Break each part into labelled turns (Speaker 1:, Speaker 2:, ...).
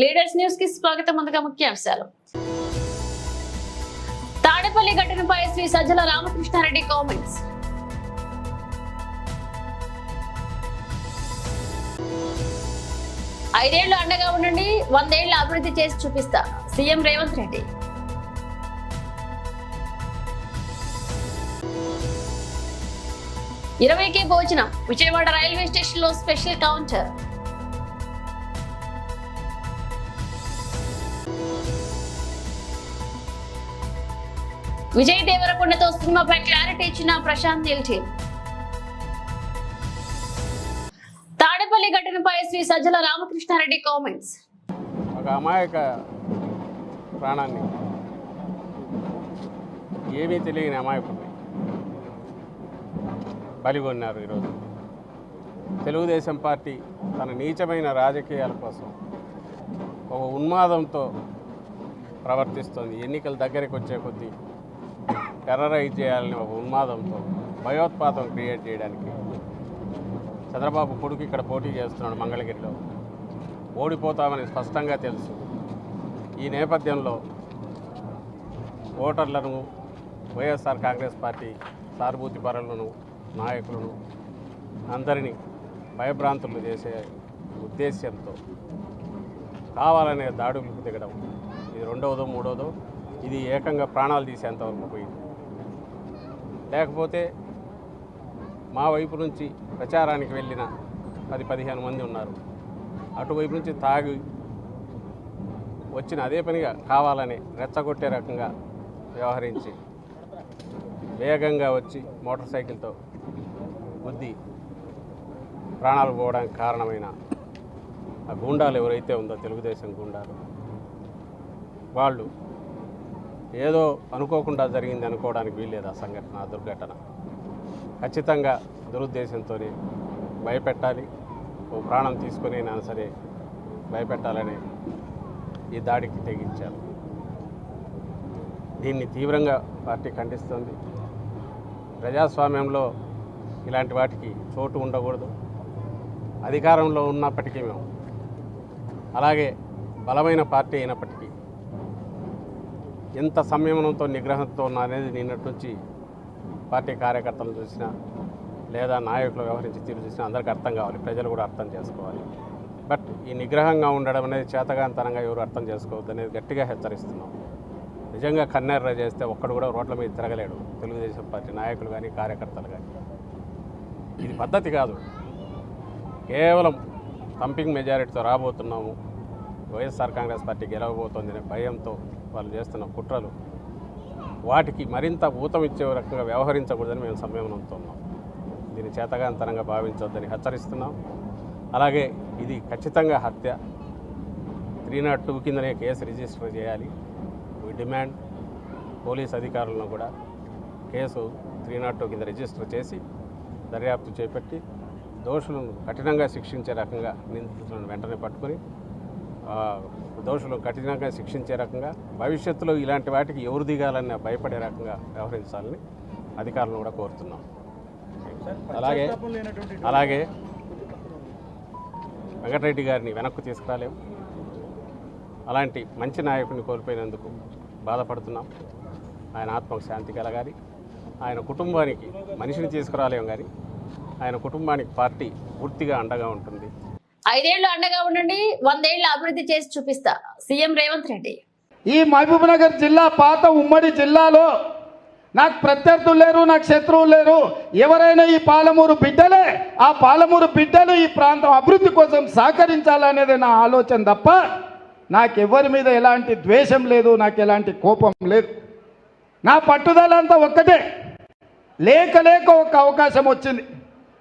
Speaker 1: Leaders news కి స్వాగతం. ముందుగా ముఖ్యాంశాలు. తాడేపల్లి ఘటనపై శ్రీ సజ్జల రామకృష్ణారెడ్డి కామెంట్స్. ఐదేళ్లు అండగా ఉండండి, 100 ఏళ్ల అభివృద్ధి చేసి చూపిస్తా సీఎం రేవంత్ రెడ్డి. ఇరవైకే భోజనం, విజయవాడ రైల్వే స్టేషన్ లో స్పెషల్ కౌంటర్. విజయ్ దేవరకొండతో సినిమాపై క్లారిటీ ఇచ్చిన ప్రశాంత్ నీల్ టీమ్. తాడేపల్లి ఘటనపై శ్రీ సజ్జల రామకృష్ణారెడ్డి కామెంట్స్.
Speaker 2: ఒక అమాయక ప్రాణాన్ని, ఏమీ తెలియని అమాయకుడిని బలిగొన్నారు. ఈరోజు తెలుగుదేశం పార్టీ తన నీచమైన రాజకీయాల కోసం ఒక ఉన్మాదంతో ప్రవర్తిస్తోంది. ఎన్నికల దగ్గరికి వచ్చే కొద్దీ టెర్రరైజ్ చేయాలని ఒక ఉన్మాదంతో భయోత్పాతం క్రియేట్ చేయడానికి చంద్రబాబు కొడుకు ఇక్కడ పోటీ చేస్తున్నాడు మంగళగిరిలో. ఓడిపోతామని స్పష్టంగా తెలుసు. ఈ నేపథ్యంలో ఓటర్లను, వైఎస్ఆర్ కాంగ్రెస్ పార్టీ సానుభూతి పరులను, నాయకులను అందరినీ భయభ్రాంతులు చేసే ఉద్దేశ్యంతో కావాలనే దాడులకు దిగడం. ఇది రెండవదో మూడవదో, ఇది ఏకంగా ప్రాణాలు తీసేంతవరకు పోయింది. లేకపోతే మా వైపు నుంచి ప్రచారానికి వెళ్ళిన 10-15 మంది ఉన్నారు. అటువైపు నుంచి తాగి వచ్చిన అదే పనిగా కావాలని రెచ్చగొట్టే రకంగా వ్యవహరించి వేగంగా వచ్చి మోటార్ సైకిల్తో గుద్ది ప్రాణాలు పోవడానికి కారణమైన ఆ గూండాలు ఎవరైతే ఉందో, తెలుగుదేశం గూండాలు, వాళ్ళు ఏదో అనుకోకుండా జరిగింది అనుకోవడానికి వీల్లేదు. ఆ సంఘటన, ఆ దుర్ఘటన ఖచ్చితంగా దురుద్దేశంతోనే భయపెట్టాలి. ఓ ప్రాణం తీసుకునైనా సరే భయపెట్టాలని ఈ దాడికి తెగించారు. దీన్ని తీవ్రంగా పార్టీ ఖండిస్తుంది. ప్రజాస్వామ్యంలో ఇలాంటి వాటికి చోటు ఉండకూడదు. అధికారంలో ఉన్నప్పటికీ మేము, అలాగే బలమైన పార్టీ అయినప్పటికీ ఎంత సంయమనంతో, నిగ్రహంతో అనేది నిన్నటి నుంచి పార్టీ కార్యకర్తలు చూసినా లేదా నాయకులు వ్యవహరించి తీరు చూసినా అందరికీ అర్థం కావాలి, ప్రజలు కూడా అర్థం చేసుకోవాలి. బట్ ఈ నిగ్రహంగా ఉండడం అనేది చేతగాంతనంగా ఎవరు అర్థం చేసుకోవద్దు అనేది గట్టిగా హెచ్చరిస్తున్నాం. నిజంగా కన్నెర్ర చేస్తే ఒక్కడు కూడా రోడ్ల మీద తిరగలేడు, తెలుగుదేశం పార్టీ నాయకులు కానీ కార్యకర్తలు కానీ. ఇది పద్ధతి కాదు. కేవలం థంపింగ్ మెజారిటీతో రాబోతున్నాము, వైఎస్ఆర్ కాంగ్రెస్ పార్టీ గెలవబోతోందనే భయంతో వాళ్ళు చేస్తున్న కుట్రలు, వాటికి మరింత ఊతం ఇచ్చే రకంగా వ్యవహరించకూడదని మేము సంయమనంతో ఉన్నాం. దీన్ని చేతగాంతరంగా భావించొద్దని హెచ్చరిస్తున్నాం. అలాగే ఇది ఖచ్చితంగా హత్య. 302 కిందనే కేసు రిజిస్టర్ చేయాలి. వీ డిమాండ్ పోలీస్ అధికారులను కూడా కేసు 302 కింద రిజిస్టర్ చేసి దర్యాప్తు చేపట్టి దోషులను కఠినంగా శిక్షించే రకంగా, నిందితులను వెంటనే పట్టుకొని దోషులను కఠినంగా శిక్షించే రకంగా, భవిష్యత్తులో ఇలాంటి వాటికి ఎవరు దిగాలని భయపడే రకంగా వ్యవహరించాలని అధికారులను కూడా కోరుతున్నాం. అలాగే వెంకటరెడ్డి గారిని వెనక్కు తీసుకురాలేము. అలాంటి మంచి నాయకుడిని కోల్పోయినందుకు బాధపడుతున్నాం. ఆయన ఆత్మకు శాంతి కలగాలి. ఆయన కుటుంబానికి మనిషిని తీసుకురాలేము, కానీ ఆయన కుటుంబానికి పార్టీ పూర్తిగా అండగా ఉంటుంది.
Speaker 1: 5 ఏళ్లు అండగా ఉండండి, 100 ఏళ్ల అభివృద్ధి చేసి చూపిస్తా సీఎం రేవంత్ రెడ్డి.
Speaker 3: ఈ మహబూబ్నగర్ జిల్లా పాత ఉమ్మడి జిల్లాలో నాకు ప్రత్యర్థులు లేరు, నాకు శత్రువులు లేరు. ఎవరైనా ఈ పాలమూరు బిడ్డలే. ఆ పాలమూరు బిడ్డలు ఈ ప్రాంతం అభివృద్ధి కోసం సహకరించాలనేది నా ఆలోచన తప్ప నాకెవరి మీద ఎలాంటి ద్వేషం లేదు, నాకు ఎలాంటి కోపం లేదు. నా పట్టుదలంతా ఒక్కటే. లేక ఒక అవకాశం వచ్చింది.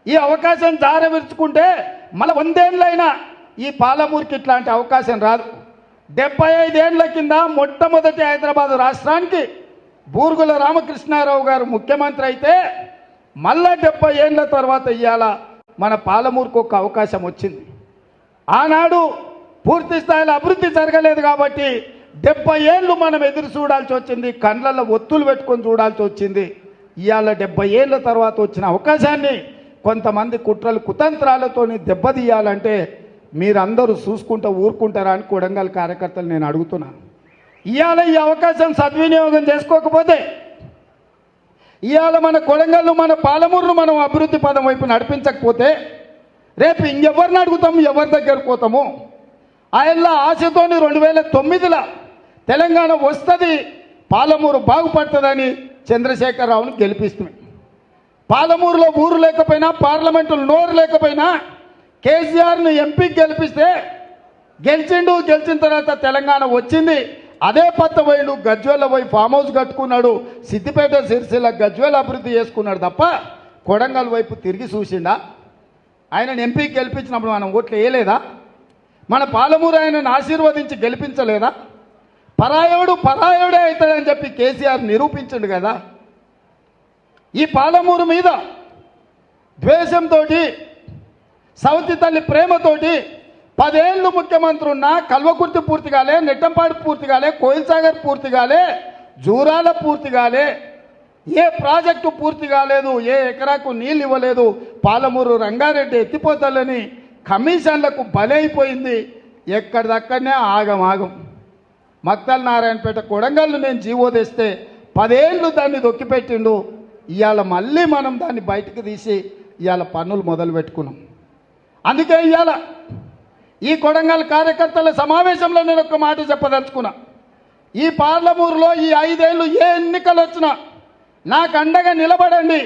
Speaker 3: ఈ అవకాశం జారవిరుచుకుంటే మళ్ళీ 100 ఏళ్ళైనా ఈ పాలమూరుకి ఇట్లాంటి అవకాశం రాదు. 75 ఏళ్ల కింద మొట్టమొదటి హైదరాబాద్ రాష్ట్రానికి బూరుగుల రామకృష్ణారావు గారు ముఖ్యమంత్రి అయితే మళ్ళా 70 ఏళ్ల తర్వాత ఇవాళ మన పాలమూరుకు ఒక అవకాశం వచ్చింది. ఆనాడు పూర్తి స్థాయిలో అభివృద్ధి జరగలేదు కాబట్టి 70 ఏళ్ళు మనం ఎదురు చూడాల్సి వచ్చింది, కండ్లలో ఒత్తులు పెట్టుకొని చూడాల్సి వచ్చింది. ఇవాళ 70 ఏళ్ళ తర్వాత వచ్చిన అవకాశాన్ని కొంతమంది కుట్రలు కుతంత్రాలతోని దెబ్బతీయాలంటే మీరందరూ చూసుకుంటూ ఊరుకుంటారా అని కొడంగల్ కార్యకర్తలు నేను అడుగుతున్నాను. ఇవాళ ఈ అవకాశం సద్వినియోగం చేసుకోకపోతే ఇవాళ మన కొడంగల్ను మన పాలమూరును మనం అభివృద్ధి పదం వైపు నడిపించకపోతే రేపు ఇంకెవరిని అడుగుతాము, ఎవరి దగ్గరకు పోతాము? ఆయనలో ఆశతోని 2009లో తెలంగాణ వస్తుంది, పాలమూరు బాగుపడుతుందని చంద్రశేఖరరావును గెలిపిస్తుంది. పాలమూరులో ఊరు లేకపోయినా, పార్లమెంటులో నోరు లేకపోయినా కేసీఆర్ను ఎంపీకి గెలిపిస్తే గెలిచిండు. గెలిచిన తర్వాత తెలంగాణ వచ్చింది. అదే పత్త పోయిండు, గజ్వేల పోయి ఫామ్ హౌస్ కట్టుకున్నాడు, సిద్దిపేట సిరిసిల్ల గజ్వేల అభివృద్ధి చేసుకున్నాడు తప్ప కొడంగల్ వైపు తిరిగి చూసిండా? ఆయనను ఎంపీకి గెలిపించినప్పుడు మనం ఓట్లు వేయలేదా? మన పాలమూరు ఆయనను ఆశీర్వదించి గెలిపించలేదా? పరాయుడే అవుతాడని చెప్పి కేసీఆర్ నిరూపించండు కదా. ఈ పాలమూరు మీద ద్వేషంతో, సవతి తల్లి ప్రేమతోటి 10 ఏళ్ళు ముఖ్యమంత్రి ఉన్నా కల్వకుర్తి పూర్తి కాలే, నెట్టంపాడు పూర్తి కాలే, కోయిల్ సాగర్ పూర్తి కాలే, జూరాల పూర్తి కాలే, ఏ ప్రాజెక్టు పూర్తి కాలేదు, ఏ ఎకరాకు నీళ్ళు ఇవ్వలేదు. పాలమూరు రంగారెడ్డి ఎత్తిపోతలని కమిషన్లకు బలైపోయింది. ఎక్కడిదక్కడనే ఆగం. మక్తల్ నారాయణపేట కొడంగల్ను నేను జీవో తెస్తే 10 ఏళ్ళు దాన్ని దొక్కిపెట్టిండు. ఇవాళ మళ్ళీ మనం దాన్ని బయటకు తీసి ఇవాళ పన్నులు మొదలు పెట్టుకున్నాం. అందుకే ఇవాళ ఈ కొడంగల్ కార్యకర్తల సమావేశంలో నేను ఒక మాట చెప్పదలుచుకున్నా. ఈ పార్లమూరులో ఈ 5 ఏళ్ళు ఏ ఎన్నికలు వచ్చినా నాకు అండగా నిలబడండి.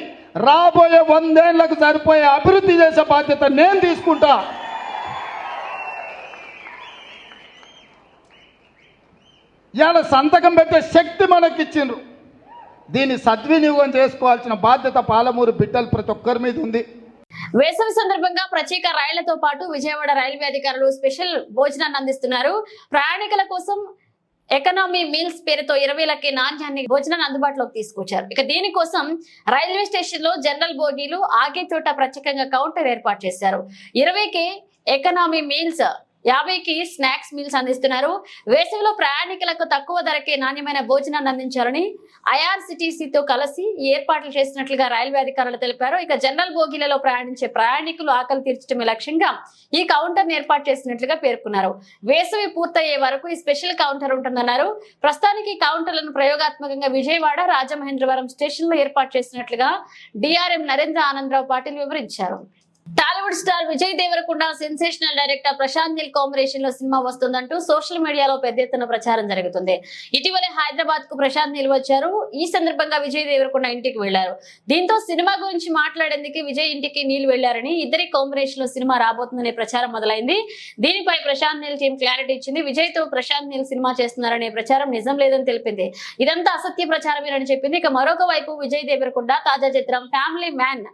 Speaker 3: రాబోయే 100 ఏళ్లకు సరిపోయే అభివృద్ధి చేసే బాధ్యత నేను తీసుకుంటా. ఇవాళ సంతకం పెట్టే శక్తి మనకిచ్చిండ్రు. దీన్ని సద్వినియోగం చేసుకోవాల్సిన బాధ్యత పాలమూరు బిడ్డలు ప్రతి ఒక్కరి మీద ఉంది.
Speaker 1: వేసవి సందర్భంగా ప్రత్యేక రైళ్లతో పాటు విజయవాడ రైల్వే అధికారులు స్పెషల్ భోజనాన్ని అందిస్తున్నారు. ప్రయాణికుల కోసం ఎకనామీ మీల్స్ పేరుతో 20,000 నాణ్యాన్ని భోజనాన్ని అందుబాటులోకి తీసుకొచ్చారు. ఇక దీనికోసం రైల్వే స్టేషన్ లో జనరల్ బోగీలు ఆగే చోట ప్రత్యేకంగా కౌంటర్ ఏర్పాటు చేశారు. 20కి ఎకనామీ మీల్స్, 50కి స్నాక్స్ మీల్స్ అందిస్తున్నారు. వేసవిలో ప్రయాణికులకు తక్కువ ధరకే నాణ్యమైన భోజనాన్ని అందించాలని ఐఆర్సిటిసితో కలిసి ఏర్పాట్లు చేసినట్లుగా రైల్వే అధికారులు తెలిపారు. ఇక జనరల్ బోగీలలో ప్రయాణించే ప్రయాణికులు ఆకలి తీర్చడమే లక్ష్యంగా ఈ కౌంటర్ ఏర్పాటు చేసినట్లుగా పేర్కొన్నారు. వేసవి పూర్తయ్యే వరకు ఈ స్పెషల్ కౌంటర్ ఉంటుందన్నారు. ప్రస్తుతానికి కౌంటర్లను ప్రయోగాత్మకంగా విజయవాడ, రాజమహేంద్రవరం స్టేషన్ లో ఏర్పాటు చేసినట్లుగా డిఆర్ఎం నరేంద్ర ఆనందరావు పాటిల్ వివరించారు. Tollywood star Vijay Deverakonda sensational director Prashanth Neel combination లో సినిమా వస్తుందంటూ సోషల్ మీడియాలో పెద్ద ఎత్తున ప్రచారం జరుగుతుంది. ఇటీవలే హైదరాబాద్ కు ప్రశాంత్ నీల్ వచ్చారు. ఈ సందర్భంగా విజయ్ దేవరకొండ ఇంటికి వెళ్లారు. దీంతో సినిమా గురించి మాట్లాడేందుకు విజయ్ ఇంటికి నీల్ వెళ్లారని, ఇద్దరి కాంబినేషన్ లో సినిమా రాబోతుందనే ప్రచారం మొదలైంది. దీనిపై ప్రశాంత్ నీల్ టీం క్లారిటీ ఇచ్చింది. విజయ్ తో ప్రశాంత్ నీల్ సినిమా చేస్తున్నారనే ప్రచారం నిజం లేదని తెలిపింది. ఇదంతా అసత్య ప్రచారమేనని చెప్పింది. ఇక మరొక వైపు విజయ్ దేవరకొండ తాజా చిత్రం ఫ్యామిలీ మ్యాన్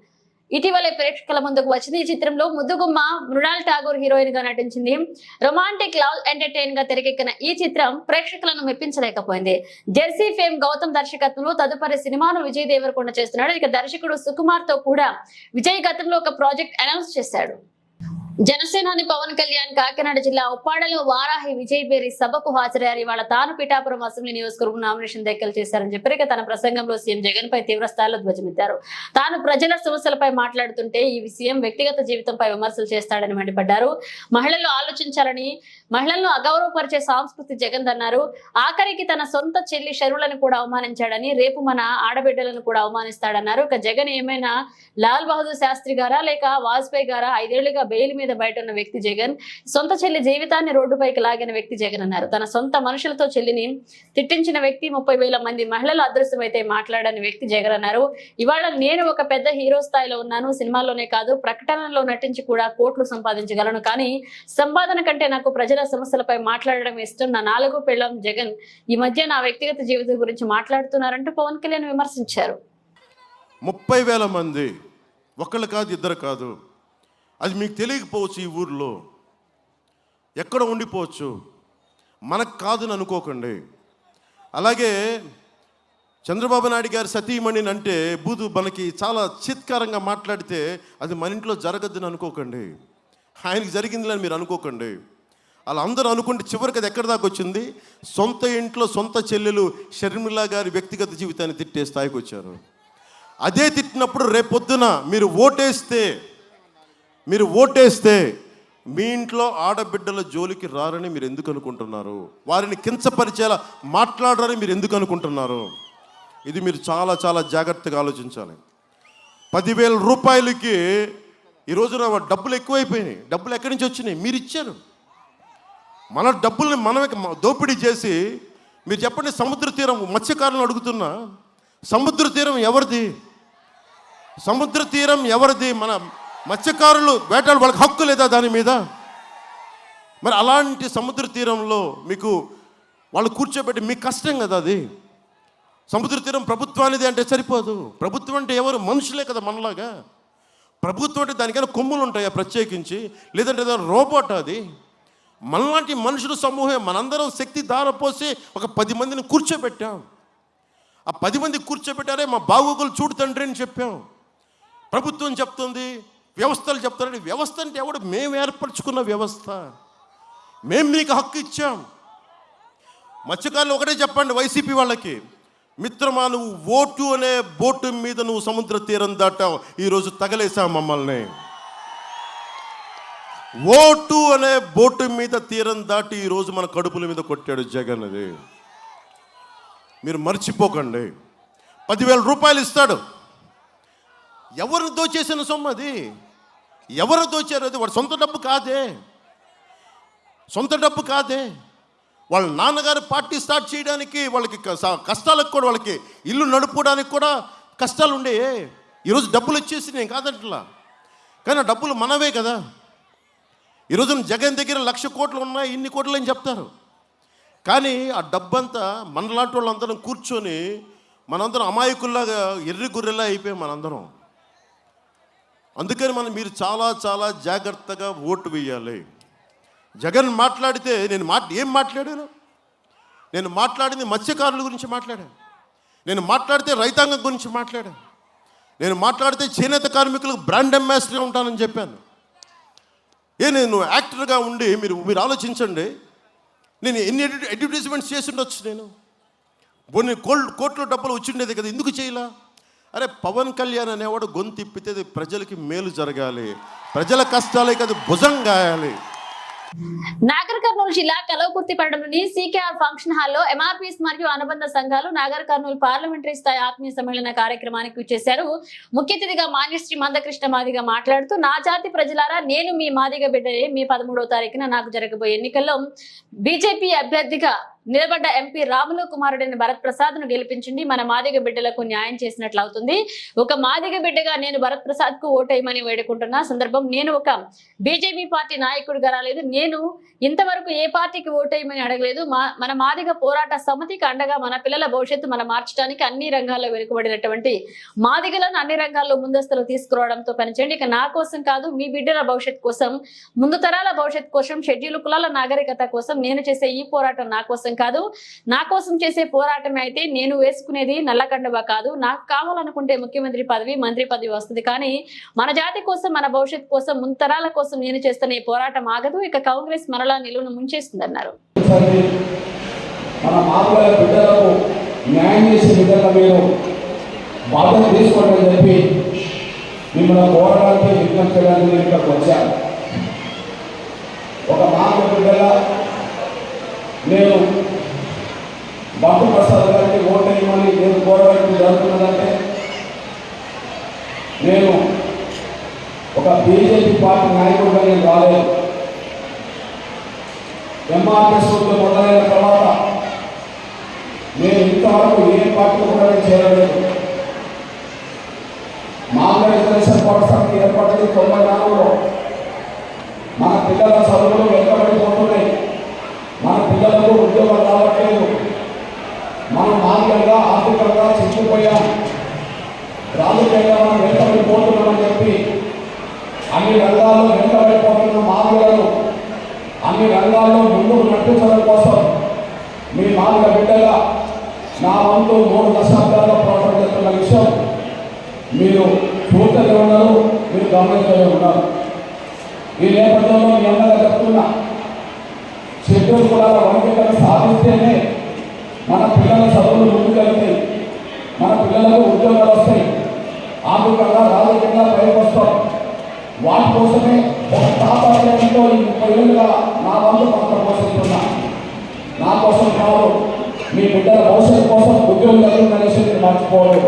Speaker 1: ఇటీవలే ప్రేక్షకుల ముందుకు వచ్చింది. ఈ చిత్రంలో ముద్దుగుమ్మ మృణాల్ ఠాగూర్ హీరోయిన్ గా నటించింది. రొమాంటిక్ లవ్ ఎంటర్టైన్ గా తెరకెక్కిన ఈ చిత్రం ప్రేక్షకులను మెప్పించలేకపోయింది. జెర్సీ ఫేమ్ గౌతమ్ దర్శకత్వంలో తదుపరి సినిమాను విజయ్ దేవరకొండ చేస్తున్నాడు. ఇక దర్శకుడు సుకుమార్ తో కూడా విజయ్ గతంలో ఒక ప్రాజెక్ట్ అనౌన్స్ చేశాడు. జనసేనాని పవన్ కళ్యాణ్ కాకినాడ జిల్లా ఉప్పాడలో వారాహి విజయ్ బేరి సభకు హాజరయ్యారు. ఇవాళ తాను పిఠాపురం అసెంబ్లీ నియోజకవర్గం నామినేషన్ దాఖలు చేశారని చెప్పారు. తన ప్రసంగంలో సీఎం జగన్ పై తీవ్ర స్థాయిలో ధ్వజమెత్తారు. తాను ప్రజల సమస్యలపై మాట్లాడుతుంటే ఈ సీఎం వ్యక్తిగత జీవితంపై విమర్శలు చేస్తాడని మండిపడ్డారు. మహిళలు ఆలోచించాలని, మహిళలను అగౌరవపరిచే సంస్కృతి జగన్ అన్నారు. ఆఖరికి తన సొంత చెల్లి షరులను కూడా అవమానించాడని, రేపు మన ఆడబిడ్డలను కూడా అవమానిస్తాడన్నారు. ఇక జగన్ ఏమైనా లాల్ బహదూర్ శాస్త్రి గారా లేక వాజ్పేయి గారా? 5 ఏళ్లుగా బెయిల్ మీద బయట ఉన్న వ్యక్తి జగన్. సొంత చెల్లి జీవితాన్ని రోడ్డుపైకి లాగిన వ్యక్తి జగన్ అన్నారు. తన సొంత మనుషులతో చెల్లిని తిట్టించిన వ్యక్తి, 30,000 మంది మహిళలు అదృశ్యమైతే మాట్లాడని వ్యక్తి జగన్ అన్నారు. ఇవాళ నేను ఒక పెద్ద హీరో స్థాయిలో ఉన్నాను. సినిమాల్లోనే కాదు ప్రకటనలో నటించి కూడా కోట్లు సంపాదించగలను. కానీ సంపాదన కంటే నాకు ప్రజల సమస్యలపై మాట్లాడడం ఇష్టం. నా 4వ పెళ్ళం జగన్ ఈ మధ్య నా వ్యక్తిగత జీవితం గురించి మాట్లాడుతున్నారంటూ పవన్ కళ్యాణ్ విమర్శించారు.
Speaker 4: 30,000 మంది, ఒకళ్ళు కాదు, ఇద్దరు కాదు. అది మీకు తెలియకపోవచ్చు. ఈ ఊర్లో ఎక్కడ ఉండిపోవచ్చు, మనకు కాదని అనుకోకండి. అలాగే చంద్రబాబు నాయుడు గారి సతీమణిని అంటే మనకి చాలా చిత్కారంగా మాట్లాడితే అది మన ఇంట్లో జరగద్దని అనుకోకండి. ఆయనకి జరిగిందని మీరు అనుకోకండి. అలా అందరూ అనుకుంటే చివరికి అది ఎక్కడి దాకా వచ్చింది? సొంత ఇంట్లో సొంత చెల్లెలు షర్మిలా గారి వ్యక్తిగత జీవితాన్ని తిట్టే స్థాయికి వచ్చారు. అదే తిట్టినప్పుడు రేపొద్దున మీరు ఓటేస్తే మీ ఇంట్లో ఆడబిడ్డల జోలికి రారని మీరు ఎందుకు అనుకుంటున్నారు? వారిని కించపరిచేలా మాట్లాడరని మీరు ఎందుకు అనుకుంటున్నారు? ఇది మీరు చాలా చాలా జాగ్రత్తగా ఆలోచించాలి. 10,000 రూపాయలకి ఈ రోజున డబ్బులు ఎక్కువైపోయినాయి. డబ్బులు ఎక్కడి నుంచి వచ్చినాయి? మీరు ఇచ్చారు. మన డబ్బుల్ని మనమే దోపిడీ చేసి, మీరు చెప్పండి, సముద్ర తీరం మత్స్యకారులను అడుగుతున్నా, సముద్ర తీరం ఎవరిది? సముద్ర తీరం ఎవరిది? మన మత్స్యకారులు వేటాడు, వాళ్ళకి హక్కు లేదా దాని మీద? మరి అలాంటి సముద్ర తీరంలో మీకు వాళ్ళు కూర్చోబెట్టి మీకు కష్టం కదా అది. సముద్ర తీరం ప్రభుత్వానిది అంటే సరిపోదు. ప్రభుత్వం అంటే ఎవరు? మనుషులే కదా మనలాగా. ప్రభుత్వం అంటే దానికైనా కొమ్ములు ఉంటాయా ప్రత్యేకించి? లేదంటే ఏదైనా రోబోట్ అది? మనలాంటి మనుషుల సమూహం, మనందరం శక్తి దారపోసి ఒక 10 మందిని కూర్చోబెట్టాం. ఆ 10 మంది కూర్చోబెట్టారే మా బాగోగులు చూడు తండ్రి అని చెప్పాం. ప్రభుత్వం చెప్తుంది, వ్యవస్థలు చెప్తారండి. వ్యవస్థ అంటే ఎవడు? మేము ఏర్పరచుకున్న వ్యవస్థ. మేము మీకు హక్కు ఇచ్చాం. మత్స్యకారులు ఒకటే చెప్పండి వైసీపీ వాళ్ళకి, మిత్రమా, నువ్వు ఓటు అనే బోటు మీద నువ్వు సముద్ర తీరం దాటావు, ఈరోజు తగలేసావు మమ్మల్ని. ఓటు అనే బోటు మీద తీరం దాటి ఈరోజు మన కడుపుల మీద కొట్టాడు జగన్. అది మీరు మర్చిపోకండి. 10,000 రూపాయలు ఇస్తాడు. ఎవరు దోచేసిన సొమ్ము అది? ఎవరు దోచారు? అది వాడు సొంత డబ్బు కాదే. సొంత డబ్బు కాదే. వాళ్ళ నాన్నగారు పార్టీ స్టార్ట్ చేయడానికి వాళ్ళకి కష్టాలకు కూడా, వాళ్ళకి ఇల్లు నడుపుకోవడానికి కూడా కష్టాలు ఉండే. ఈరోజు డబ్బులు వచ్చేసి నేను కాదంటలా, కానీ ఆ డబ్బులు మనవే కదా. ఈరోజు జగన్ దగ్గర 1,00,000 కోట్లు ఉన్నాయి, ఇన్ని కోట్లు అని చెప్తారు. కానీ ఆ డబ్బంతా మనలాంటి వాళ్ళందరం కూర్చొని మనందరం అమాయకుల్లాగా ఎర్రి గుర్రెలా అయిపోయాం మనందరం. అందుకని మీరు చాలా చాలా జాగ్రత్తగా ఓటు వేయాలి. జగన్ మాట్లాడితే ఏం మాట్లాడాను? నేను మాట్లాడింది మత్స్యకారుల గురించి మాట్లాడాను. నేను మాట్లాడితే రైతాంగం గురించి మాట్లాడాను. నేను మాట్లాడితే చేనేత కార్మికులకు బ్రాండ్ అంబాసిడర్గా ఉంటానని చెప్పాను. నేను యాక్టర్గా ఉండి మీరు ఆలోచించండి, నేను ఎన్ని అడ్వర్టైజ్మెంట్స్ చేసి ఉండొచ్చు. నేను కొన్ని కోట్ల డబ్బులు వచ్చిండేది కదా, ఎందుకు చేయలా? అరే, పవన్ కళ్యాణ్ అనేవాడు గొంతు తిప్పితే ప్రజలకి మేలు జరగాలి, ప్రజల కష్టాలకి అది భుజం గాయాలి.
Speaker 1: నాగర్ కర్నూలు జిల్లా కలవకుర్తి పట్టణంలోని సీకేఆర్ ఫంక్షన్ హాల్లో ఎంఆర్పీఎస్ మరియు అనుబంధ సంఘాలు నాగర్ కర్నూలు పార్లమెంటరీ స్థాయి ఆత్మీయ సమ్మేళన కార్యక్రమానికి వచ్చేశారు. ముఖ్య అతిథిగా మాన్యశ్రీ మందకృష్ణ మాదిగ మాట్లాడుతూ, నా జాతి ప్రజలారా, నేను మీ మాదిగ బిడ్డనే. మీ 13వ తారీఖున నాకు జరగబోయే ఎన్నికల్లో బీజేపీ అభ్యర్థిగా నిలబడ్డ ఎంపీ రాములు కుమారుడైన భరత్ ప్రసాద్ ను గెలిపించండి. మన మాదిగ బిడ్డలకు న్యాయం చేసినట్లు అవుతుంది. ఒక మాదిగ బిడ్డగా నేను భరత్ ప్రసాద్ కు ఓటేయమని వేడుకుంటున్న సందర్భం, నేను ఒక బీజేపీ పార్టీ నాయకుడిగా రాలేదు. నేను ఇంతవరకు ఏ పార్టీకి ఓటేయమని అడగలేదు. మన మాదిగ పోరాట సమితికి అండగా మన పిల్లల భవిష్యత్తు మనం మార్చడానికి అన్ని రంగాల్లో వెనుకబడినటువంటి మాదిగలను అన్ని రంగాల్లో ముందస్తులు తీసుకురావడంతో పనిచేయండి. ఇక నా కోసం కాదు, మీ బిడ్డల భవిష్యత్ కోసం, ముందు తరాల భవిష్యత్ కోసం, షెడ్యూల్ కులాల నాగరికత కోసం నేను చేసే ఈ పోరాటం నా కోసం కాదు, నా కోసం చేసే పోరాటమే. అయితే నేను వేసుకునేది నల్లకండువా కాదు. నాకు కావాలనుకుంటే ముఖ్యమంత్రి పదవి, మంత్రి పదవి వస్తుంది. కానీ మన జాతి కోసం, మన భవిష్యత్ కోసం, ముంతరాల కోసం నేను చేస్తున్న ఈ పోరాటం ఆగదు. ఇక కాంగ్రెస్ మరలా నిలువును ముంచేస్తుందన్నారు.
Speaker 5: మన మాదిగ బిడ్డలకు న్యాయం చేసే విధంగా మీరు బాధ్యత తీసుకోండి అని చెప్పి మిమ్మల్ని కోరడానికి, విజ్ఞప్తి చేయడానికి నేను ఇక్కడికి వచ్చాను. ఒక మాదిగ బిడ్డగా నేను భరత్ ప్రసాద్ గారికి ఓటేయమని నేను కోరడం జరుగుతున్నదంటే, నేను ఒక బీజేపీ పార్టీ నాయకుడిగా నేను రాలేదు. ఎంఆర్ఎస్ మొదలైన తర్వాత నేను ఇంతవరకు ఏ పార్టీ కూడా చేరలేదు. మాదిగ రిజర్వేషన్ పోరాట సమితి ఏర్పడింది 94లో. మన పిల్లల చదువులు వెనుకబడిపోతున్నాయి, మన పిల్లలకు ఉద్యోగం రావట్లేదు, మనం మాదిగంగా ఆర్థికంగా చిక్కుపోయాం, రాజకీయంగా మనం వెనుకబడిపోతున్నామని చెప్పి అన్ని రంగాల్లో వెనుకబడిపోతున్న మాదిగలను అన్ని రంగాల్లో ముందుకు నడిపించడం కోసం మీ మాదిగ బిడ్డగా నా వంతు 3 దశాబ్దాల్లో పోరాటం చేస్తున్న విషయం మీరు పూర్తిగా ఉన్నారు, మీరు గమనించలే ఉన్నారు. ఈ నేపథ్యంలో మీ అందరూ చెప్తున్నా, షెడ్యూల్ కులాల వర్గీకరణ సాధిస్తేనే మన పిల్లల చదువులు ముందుకెళ్తాయి, మన పిల్లలకు ఉద్యోగాలు వస్తాయి, ఆర్థికంగా రాజకీయంగా పైకి వస్తాం. వాటి కోసమే ఒక తాపత్రయంతో ఈ 30 ఏళ్ళుగా నా వంతు పాత్ర పోషిస్తున్నా. నా కోసం కాదు, మీ బిడ్డల భవిష్యత్తు కోసం ఉద్యోగం కలిగిన మీరు మర్చిపోరు.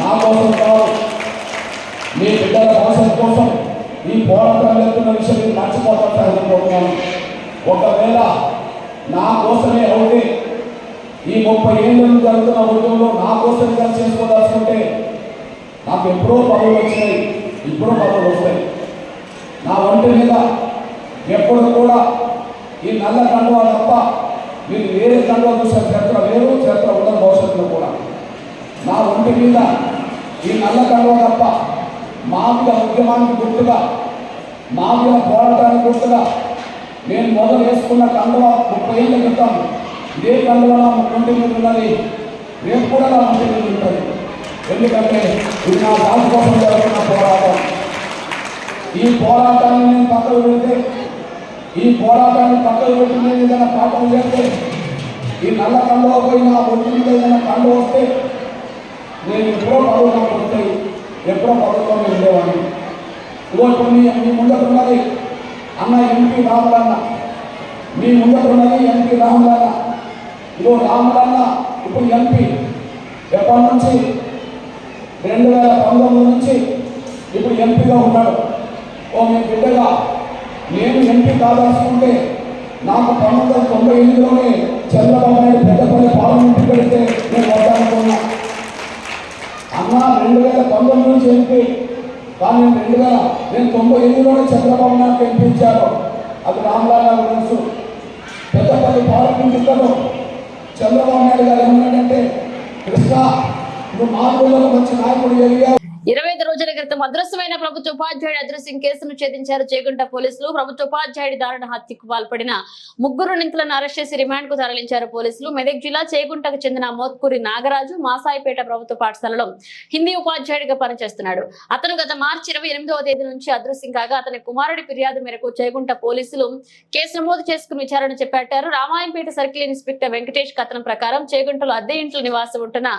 Speaker 5: నా కోసం కాదు, మీ బిడ్డల భవిష్యత్తు కోసం ఈ పోరాటం వెళ్తున్న విషయం మీరు మర్చిపోతారని అనుకుంటున్నాను. ఒకవేళ నా కోసమే అవుతే ఈ 30 ఏళ్ళ నుంచి జరుగుతున్న ఉద్యోగంలో నా కోసం కలిసి చేసుకోదలుచుకుంటే నాకు ఎప్పుడో పదవులు వచ్చినాయి, ఇప్పుడు పదవులు వస్తాయి. నా ఒంటి మీద ఎప్పుడు కూడా ఈ నల్ల కండువా తప్ప మీరు వేరే కండువా చూసే చరిత్ర లేదు, చరిత్ర ఉండదు భవిష్యత్తులో కూడా. నా ఒంటి మీద ఈ నల్ల కండువా తప్ప మా మీద ఉద్యమానికి గుర్తుగా, మా మీద పోరాటానికి గుర్తుగా నేను మొదలు వేసుకున్న కండువా 30 ఏళ్ళ క్రితం ఇదే కండువా నా ఒంటి మీద ఉన్నది, రేపు కూడా నా ఒంటి మీద ఉంటుంది. ఎందుకంటే ఇది నా దాని కోసం జరుగుతున్న పోరాటం. ఈ పోరాటాన్ని నేను పక్కకు పెడితే, ఈ పోరాటాన్ని పక్కకు పెట్టి నేను ఏదైనా పాపం చేస్తే, ఈ నల్ల కండువా పోయి నా ఒంటి మీద ఏదైనా కండు వస్తే నేను ఎప్పుడో పదవులు నాకు వస్తాయి, ఎప్పుడో పదవుల్లో ఉండేవాడిని. ఇప్పుడు మీ ముందటున్నది అన్న ఎంపీ రాములన్న, మీ ముందటున్నది ఎంపీ రాములన్న. ఇదో రాములన్న ఇప్పుడు ఎంపీ ఎప్పటి నుంచి 2019 నుంచి ఇప్పుడు ఎంపీగా ఉన్నాడు. మీ బిడ్డగా నేను ఎంపీ కాదాల్సుకుంటే నాకు 1998లోనే చంద్రబాబు నాయుడు పెద్దపల్లి పార్లమెంట్ పెడితే నేను వద్దానుకున్నా. అన్న 2019 నుంచి ఎంపీ, కానీ నేను 98లోనే చంద్రబాబు నాయుడు ఎంపించారు. అది రామ్లాల్ గారు తెలుసు. పెద్దపల్లి పార్లమెంట్ ఇద్దరు చంద్రబాబు నాయుడు గారు ఏమన్నాడంటే, కృష్ణ నువ్వు మార్పులకు మంచి నాయకుడు ఎదిగావు.
Speaker 1: 25 రోజుల క్రితం అదృశ్యమైన ప్రభుత్వ ఉపాధ్యాయుడి అదృశ్యం కేసును ఛేదించారు చేగుంట పోలీసులు. ప్రభుత్వ ఉపాధ్యాయుడి దారుణ హత్యకు పాల్పడిన 3 నిందితులను అరెస్ట్ చేసి రిమాండ్ కు తరలించారు పోలీసులు. మెదక్ జిల్లా చేగుంటకు చెందిన మోత్కూరి నాగరాజు మాసాయిపేట ప్రభుత్వ పాఠశాలలో హిందీ ఉపాధ్యాయుడిగా పనిచేస్తున్నాడు. అతను గత మార్చి 28వ తేదీ నుంచి అదృశ్యం కాగా అతని కుమారుడి ఫిర్యాదు మేరకు చేగుంట పోలీసులు కేసు నమోదు చేసుకుని విచారణ చేపట్టారు. రామాయంపేట సర్కిల్ ఇన్స్పెక్టర్ వెంకటేష్ కథనం ప్రకారం చేగుంటలో అద్దె ఇంట్లో నివాసం ఉంటున్న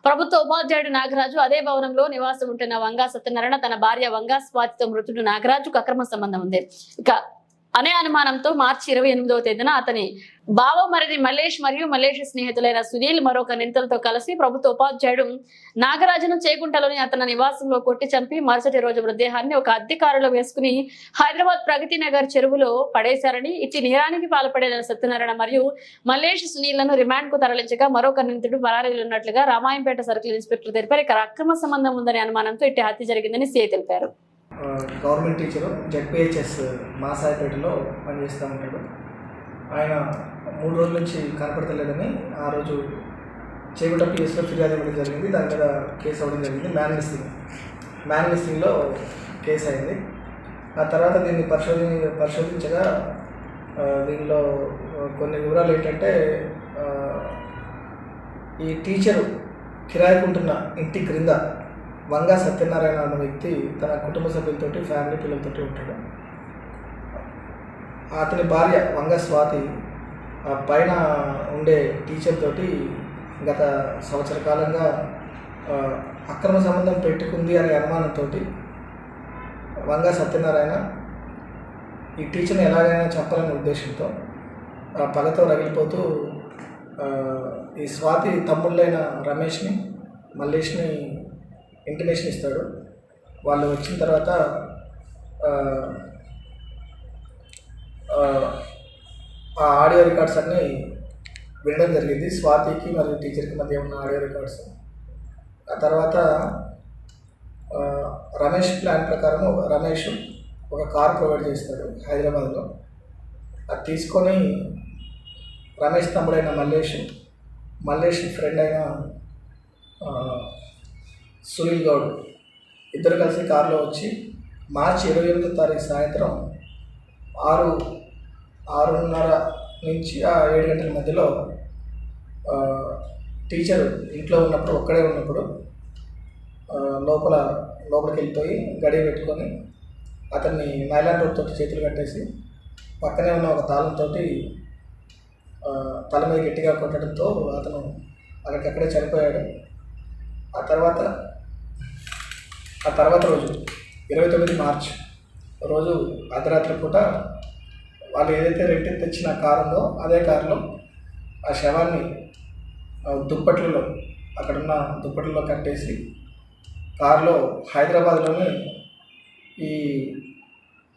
Speaker 1: ప్రభుత్వ ఉపాధ్యాయుడు నాగరాజు అదే భవనంలో నివాసం ఉంటున్న వంగా సత్యనారాయణ తన భార్య వంగా స్వాతితో మృతుడు నాగరాజుకు అక్రమ సంబంధం ఉంది. అనే అనుమానంతో మార్చి 28వ తేదీన అతని బావ మరిది మల్లేష్ మరియు మల్లేష్ స్నేహితులైన సునీల్ మరొక నిందితులతో కలిసి ప్రభుత్వ ఉపాధ్యాయుడు నాగరాజును చేగుంటలోని అతని నివాసంలో కొట్టి చంపి మరుసటి రోజు మృతదేహాన్ని ఒక అద్దె కారులో వేసుకుని హైదరాబాద్ ప్రగతి నగర్ చెరువులో పడేశారని, ఇట్టి నేరానికి పాల్పడిన సత్యనారాయణ మరియు మల్లేష్ సునీళ్లను రిమాండ్ కు తరలించగా మరొక నిందితుడు పరారీలో ఉన్నట్లుగా రామాయంపేట సర్కిల్ ఇన్స్పెక్టర్ తెలిపారు. ఇక్కడ అక్రమ సంబంధం ఉందనే అనుమానంతో ఇట్టి హత్య జరిగిందని సీఐ తెలిపారు.
Speaker 6: గవర్నమెంట్ టీచరు జెడ్పిహెచ్ఎస్ మాసాయిపేటలో పనిచేస్తూ ఉంటాడు. ఆయన 3 రోజుల నుంచి కనపడతలేదని ఆ రోజు చేగుంట పిఎస్లో ఫిర్యాదు ఇవ్వడం జరిగింది. దాని మీద కేసు అవ్వడం జరిగింది. మ్యాన్ మిస్సింగ్లో కేసు అయింది. ఆ తర్వాత దీన్ని పరిశోధించగా దీనిలో కొన్ని వివరాలు ఏంటంటే, ఈ టీచరు కిరాయికుంటున్న ఇంటి క్రింద వంగా సత్యనారాయణ అన్న వ్యక్తి తన కుటుంబ సభ్యులతోటి, ఫ్యామిలీ పిల్లలతోటి ఉంటాడు. అతని భార్య వంగ స్వాతి పైన ఉండే టీచర్ తోటి గత సంవత్సర కాలంగా అక్రమ సంబంధం పెట్టుకుంది అనే అనుమానంతో వంగా సత్యనారాయణ ఈ టీచర్ని ఎలాగైనా చెప్పాలనే ఉద్దేశంతో పగతో రగిలిపోతూ ఈ స్వాతి తమ్ముళ్ళైన రమేష్ని, మల్లేష్ని ఇంటిమేషన్ ఇస్తాడు. వాళ్ళు వచ్చిన తర్వాత ఆ ఆడియో రికార్డ్స్ అన్నీ వినడం జరిగింది. స్వాతికి మరియు టీచర్కి మధ్య ఉన్న ఆడియో రికార్డ్స్. ఆ తర్వాత రమేష్ ప్లాన్ ప్రకారం రమేష్ ఒక కార్ ప్రొవైడ్ చేస్తాడు హైదరాబాద్లో. అది తీసుకొని రమేష్ తమ్ముడైన మల్లేష్ ఫ్రెండ్ అయిన సునీల్ గౌడ్ ఇద్దరు కలిసి కారులో వచ్చి మార్చి 28వ తారీఖు సాయంత్రం 6:30 నుంచి 7 గంటల మధ్యలో టీచర్ ఇంట్లో ఉన్నప్పుడు, ఒక్కడే ఉన్నప్పుడు లోపలికి వెళ్ళిపోయి గడియ పెట్టుకొని అతన్ని నైలాన్ రోడ్ తోటి చేతులు కట్టేసి పక్కనే ఉన్న ఒక తాళంతో తల మీద గట్టిగా కొట్టడంతో అతను అక్కడికక్కడే చనిపోయాడు. ఆ తర్వాత రోజు 29 మార్చ్ రోజు అర్ధరాత్రి పూట వాళ్ళు ఏదైతే రెంట్కి తెచ్చిన కారు ఉందో అదే కారులో ఆ శవాన్ని దుప్పట్లలో అక్కడున్న దుప్పట్లలో కట్టేసి కారులో హైదరాబాద్లోని ఈ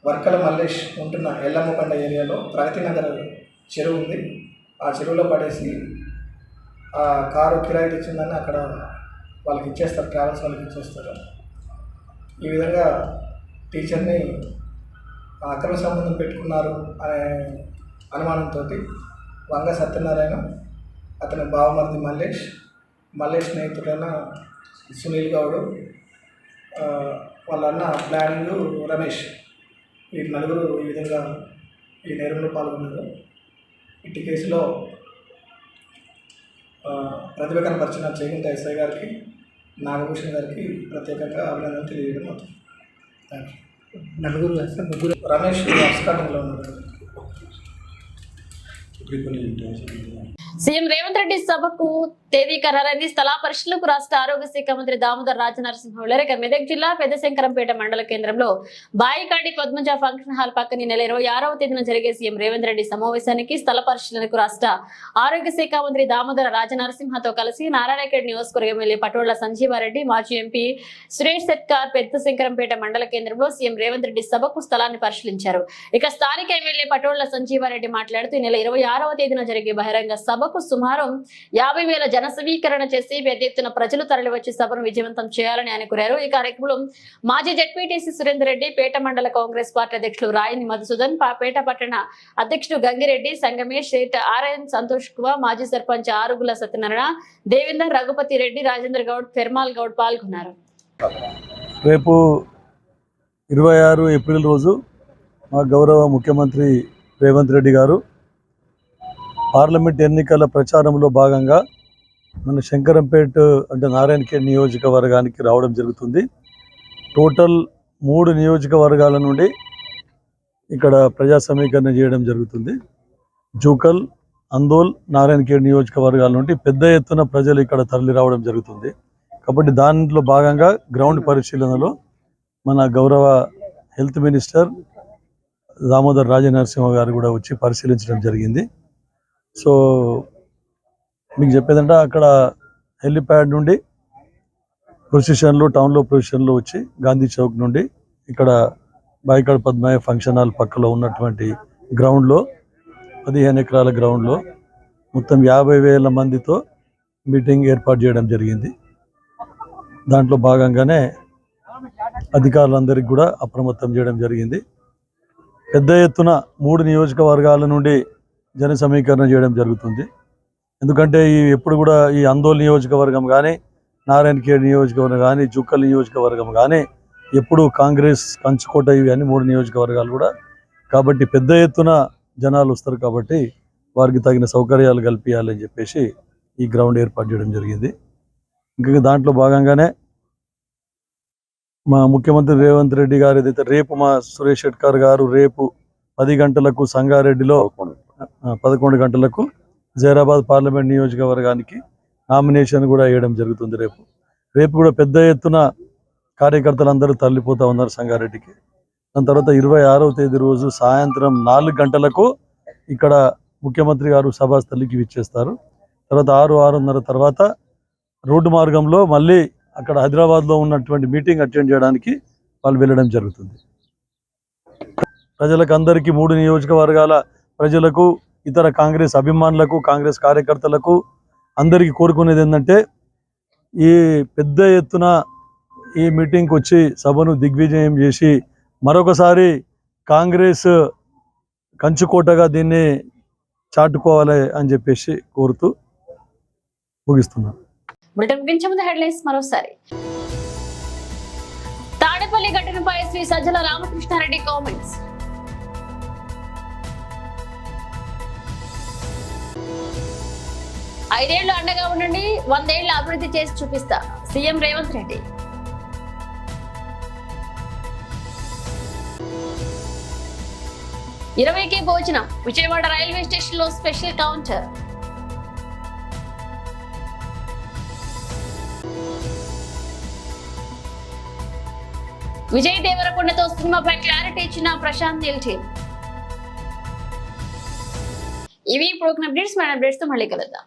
Speaker 6: వర్కల మల్లేష్ ఉంటున్న ఎల్లమ్మకొండ ఏరియాలో ప్రగతి నగర్ చెరువు ఉంది. ఆ చెరువులో పడేసి ఆ కారు కిరాయి తెచ్చిందని అక్కడ వాళ్ళకి ఇచ్చేస్తారు, ట్రావెల్స్ వాళ్ళకి ఇచ్చేస్తారు. ఈ విధంగా టీచర్ని అక్రమ సంబంధం పెట్టుకున్నారు అనే అనుమానంతో వంగ సత్యనారాయణ, అతని బావమరిది మల్లేష్ స్నేహితుడైన సునీల్ గౌడ్, వాళ్ళ అన్న ప్లానింగ్ రమేష్, ఈ నలుగురు ఈ విధంగా ఈ నేరంలో పాల్గొన్నారు. ఇట్టి కేసులో ప్రతిభ కనపరిచిన చేగుంట ఎస్ఐ గారికి, నాగభూషణ్ గారికి ప్రత్యేకంగా అభినందనలు తెలియజేయడం అవుతుంది. Thank you. ముగ్గురు రమేష్ అబ్స్కాండింగ్లో ఉన్నారు.
Speaker 1: సీఎం రేవంత్ రెడ్డి సభకు తేదీ ఖరారైంది. స్థల పరిశీలనకు రాష్ట్ర ఆరోగ్య శాఖ మంత్రి దామోదర్ రాజనరసింహ వెళ్లారు. మెదక్ జిల్లా పెద్దశంకరంపేట మండల కేంద్రంలో బాయికాడి పద్మజ ఫంక్షన్ హాల్ పక్కన నెల 26వ తేదీన జరిగే సీఎం రేవంత్ రెడ్డి సమావేశానికి స్థల పరిశీలనకు రాష్ట్ర ఆరోగ్య శాఖ మంత్రి దామోదర రాజనరసింహతో కలిసి నారాయణఖేడ్ నియోజకవర్గ ఎమ్మెల్యే పటోళ్ల సంజీవారెడ్డి, మాజీ ఎంపీ సురేష్ సెట్కార్ పెద్దశంకరంపేట మండల కేంద్రంలో సీఎం రేవంత్ రెడ్డి సభకు స్థలాన్ని పరిశీలించారు. ఇక స్థానిక ఎమ్మెల్యే పటోళ్ల సంజీవారెడ్డి మాట్లాడుతూ ఈ నెల 26వ తేదీన జరిగే బహిరంగ సభకు సుమారు 50,000 జన సమీకరణ చేసి పెద్ద ఎత్తున ప్రజలు తరలివచ్చి సభను విజయవంతం చేయాలని ఆయన కోరారు. ఈ కార్యక్రమంలో మాజీ జెడ్పీటీసీ సురేందర్ రెడ్డి, పేట మండల కాంగ్రెస్ పార్టీ అధ్యక్షులు రాయని మధుసూదన్, పేట పట్టణ అధ్యక్షుడు గంగిరెడ్డి, సంగమేష్, ఆర్ఎన్ సంతోష్ కుమార్, మాజీ సర్పంచ్ ఆరుగుల సత్యనారాయణ, దేవేందర్, రఘుపతి రెడ్డి, రాజేంద్ర గౌడ్, ఫెర్మాల్ గౌడ్ పాల్గొన్నారు.
Speaker 7: రేపు 26 ఏప్రిల్ రోజు మా గౌరవ ముఖ్యమంత్రి రేవంత్ రెడ్డి గారు పార్లమెంట్ ఎన్నికల ప్రచారంలో భాగంగా మన శంకరంపేట అంటే నారాయణఖేడ్ నియోజకవర్గానికి రావడం జరుగుతుంది. టోటల్ 3 నియోజకవర్గాల నుండి ఇక్కడ ప్రజా సమీకరణ చేయడం జరుగుతుంది. జూకల్, అందోల్, నారాయణఖేడ్ నియోజకవర్గాల నుండి పెద్ద ఎత్తున ప్రజలు ఇక్కడ తరలి రావడం జరుగుతుంది. కాబట్టి దాంట్లో భాగంగా గ్రౌండ్ పరిశీలనలో మన గౌరవ హెల్త్ మినిస్టర్ దామోదర్ రాజనరసింహ గారు కూడా వచ్చి పరిశీలించడం జరిగింది. సో మీకు చెప్పేదంటే అక్కడ హెలిప్యాడ్ నుండి ప్రొసిషన్లో టౌన్లో ప్రొసిషన్లో వచ్చి గాంధీ చౌక్ నుండి ఇక్కడ బాయికాడ్ పద్మయ్య ఫంక్షన్ హాల్ పక్కలో ఉన్నటువంటి గ్రౌండ్లో 15 ఎకరాల గ్రౌండ్లో మొత్తం 50,000 మందితో మీటింగ్ ఏర్పాటు చేయడం జరిగింది. దాంట్లో భాగంగానే అధికారులందరికీ కూడా అప్రమత్తం చేయడం జరిగింది. పెద్ద ఎత్తున 3 నియోజకవర్గాల నుండి జన సమీకరణ చేయడం జరుగుతుంది. ఎందుకంటే ఎప్పుడు కూడా ఈ అందోల్ నియోజకవర్గం కానీ, నారాయణఖేడ్ నియోజకవర్గం కానీ, జుక్కల్ నియోజకవర్గం కానీ ఎప్పుడు కాంగ్రెస్ కంచుకోట ఇవి అని 3 నియోజకవర్గాలు కూడా. కాబట్టి పెద్ద ఎత్తున జనాలు వస్తారు కాబట్టి వారికి తగిన సౌకర్యాలు కల్పించాలని చెప్పేసి ఈ గ్రౌండ్ ఏర్పాటు చేయడం జరిగింది. ఇంకా దాంట్లో భాగంగానే మా ముఖ్యమంత్రి రేవంత్ రెడ్డి గారు ఏదైతే రేపు మా సురేష్ షెట్కార్ గారు రేపు 10 గంటలకు సంగారెడ్డిలో 11 గంటలకు జైరాబాద్ పార్లమెంట్ నియోజకవర్గానికి నామినేషన్ కూడా వేయడం జరుగుతుంది. రేపు కూడా పెద్ద ఎత్తున కార్యకర్తలు అందరూ తరలిపోతూ ఉన్నారు సంగారెడ్డికి. దాని తర్వాత 26వ తేదీ రోజు సాయంత్రం 4 గంటలకు ఇక్కడ ముఖ్యమంత్రి గారు సభాస్థలికి విచ్చేస్తారు. తర్వాత 6-6:30 తర్వాత రోడ్డు మార్గంలో మళ్ళీ అక్కడ హైదరాబాద్లో ఉన్నటువంటి మీటింగ్ అటెండ్ చేయడానికి వాళ్ళు వెళ్ళడం జరుగుతుంది. ప్రజలకు అందరికీ 3 నియోజకవర్గాల ప్రజలకు, ఇతర కాంగ్రెస్ అభిమానులకు, కాంగ్రెస్ కార్యకర్తలకు అందరికీ కోరుకునేది ఏంటంటే ఈ పెద్ద ఎత్తున ఈ మీటింగ్కి వచ్చి సభను దిగ్విజయం చేసి మరొకసారి కాంగ్రెస్ కంచుకోటగా దీన్ని చాటుకోవాలి అని చెప్పేసి కోరుతూ ముగిస్తున్నాను.
Speaker 1: బులెటిన్ ముగించే ముందు హెడ్లైన్స్ మరోసారి. తాడేపల్లి ఘటనపై శ్రీ సజ్జల రామకృష్ణారెడ్డి కామెంట్స్. ఐదేళ్లు అండగా ఉండండి, 100 ఏళ్ల అభివృద్ధి చేసి చూపిస్తా సీఎం రేవంత్ రెడ్డి. ఇరవైకే భోజనం, విజయవాడ రైల్వే స్టేషన్ లో స్పెషల్ కౌంటర్. విజయ్ దేవరకొండతో సినిమాపై క్లారిటీ ఇచ్చిన ప్రశాంత్ నీల్ టీమ్. ఇవి ఇప్పుడు అప్డేట్స్. మన అప్డేట్స్ తో మళ్ళీ కలుద్దాం.